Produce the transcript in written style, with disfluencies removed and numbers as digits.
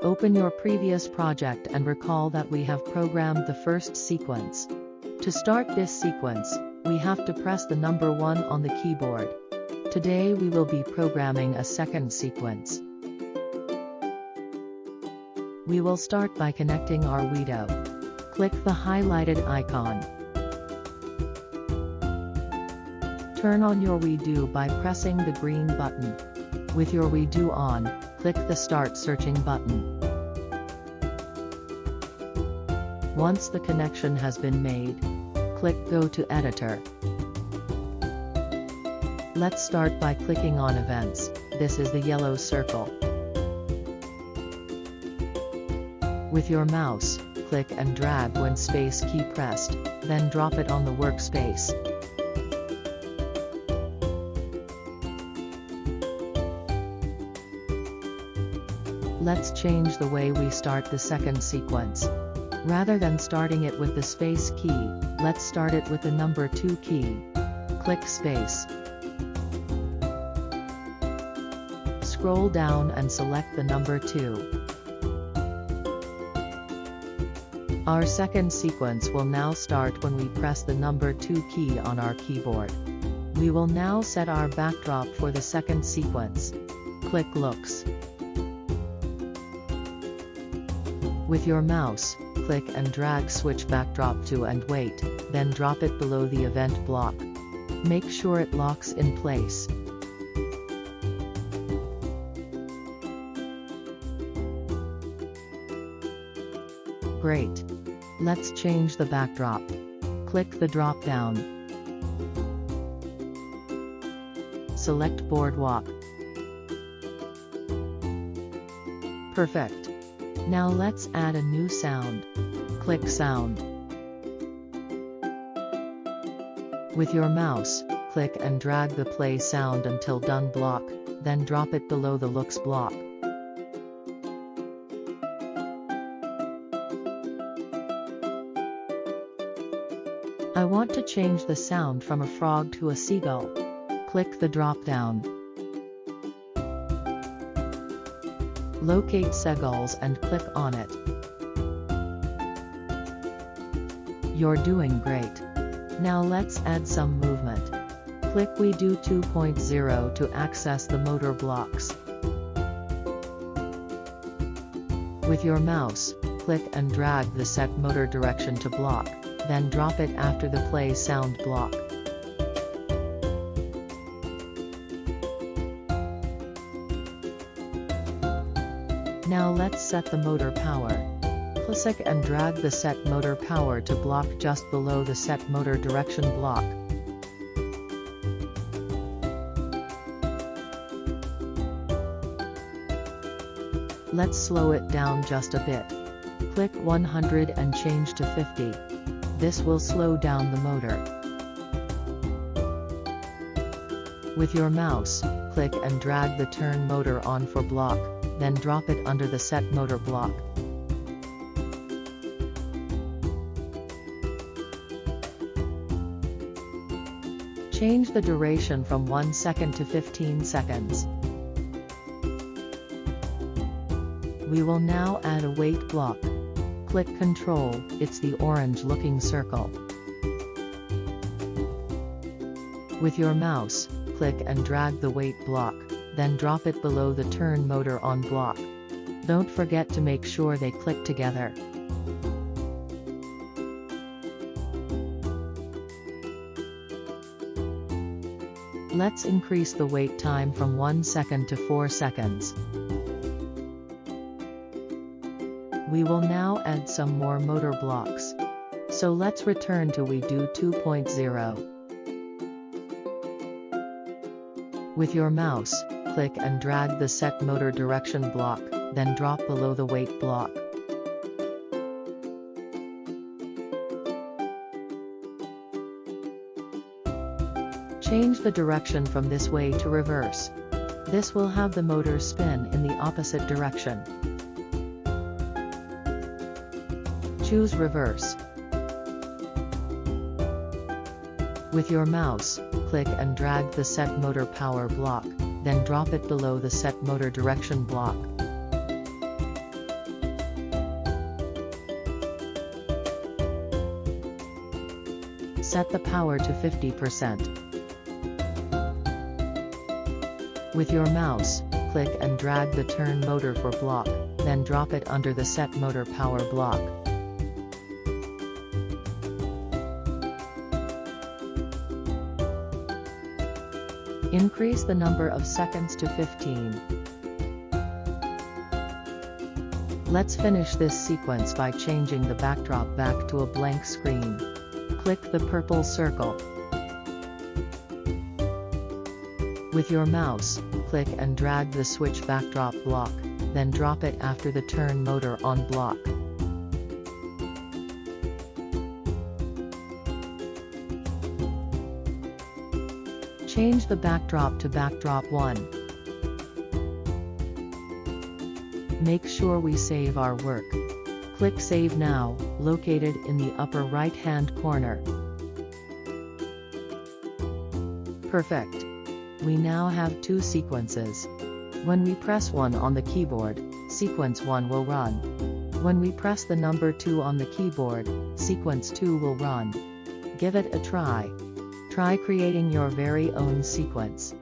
Open your previous project and recall that we have programmed the first sequence. To start this sequence, we have to press the number 1 on the keyboard. Today we will be programming a second sequence. We will start by connecting our WeDo. Click the highlighted icon. Turn on your WeDo by pressing the green button. With your WeDo on, click the Start Searching button. Once the connection has been made, click Go to Editor. Let's start by clicking on Events. This is the yellow circle. With your mouse, click and drag when Space key pressed, then drop it on the workspace. Let's change the way we start the second sequence. Rather than starting it with the Space key, let's start it with the number 2 key. Click Space. Scroll down and select the number 2. Our second sequence will now start when we press the number 2 key on our keyboard. We will now set our backdrop for the second sequence. Click Looks. With your mouse, click and drag Switch Backdrop to and Weight, then drop it below the event block. Make sure it locks in place. Great. Let's change the backdrop. Click the drop-down. Select Boardwalk. Perfect. Now let's add a new sound. Click Sound. With your mouse, click and drag the Play sound until Done block, then drop it below the Looks block. I want to change the sound from a frog to a seagull. Click the drop-down. Locate Seagulls and click on it. You're doing great. Now let's add some movement. Click WeDo 2.0 to access the motor blocks. With your mouse, click and drag the Set Motor Direction to block, then drop it after the Play sound block. Now let's set the motor power. Click and drag the Set Motor Power to block just below the Set Motor Direction block. Let's slow it down just a bit. Click 100 and change to 50. This will slow down the motor. With your mouse, click and drag the Turn Motor On for block, then drop it under the Set Motor block. Change the duration from 1 second to 15 seconds. We will now add a weight block. Click Control, it's the orange looking circle. With your mouse, click and drag the weight block, then drop it below the Turn Motor On block. Don't forget to make sure they click together. Let's increase the wait time from 1 second to 4 seconds. We will now add some more motor blocks. So let's return to WeDo 2.0. With your mouse, click and drag the Set Motor Direction block, then drop below the weight block. Change the direction from this way to reverse. This will have the motor spin in the opposite direction. Choose Reverse. With your mouse, click and drag the Set Motor Power block, then drop it below the Set Motor Direction block. Set the power to 50%. With your mouse, click and drag the turn motor for block, then drop it under the set motor power block. Increase the number of seconds to 15. Let's finish this sequence by changing the backdrop back to a blank screen. Click the purple circle. With your mouse, click and drag the switch backdrop block, then drop it after the turn motor on block. Change the backdrop to backdrop 1. Make sure we save our work. Click Save Now, located in the upper right-hand corner. Perfect. We now have 2 sequences. When we press 1 on the keyboard, sequence 1 will run. When we press the number 2 on the keyboard, sequence 2 will run. Give it a try. Try creating your very own sequence.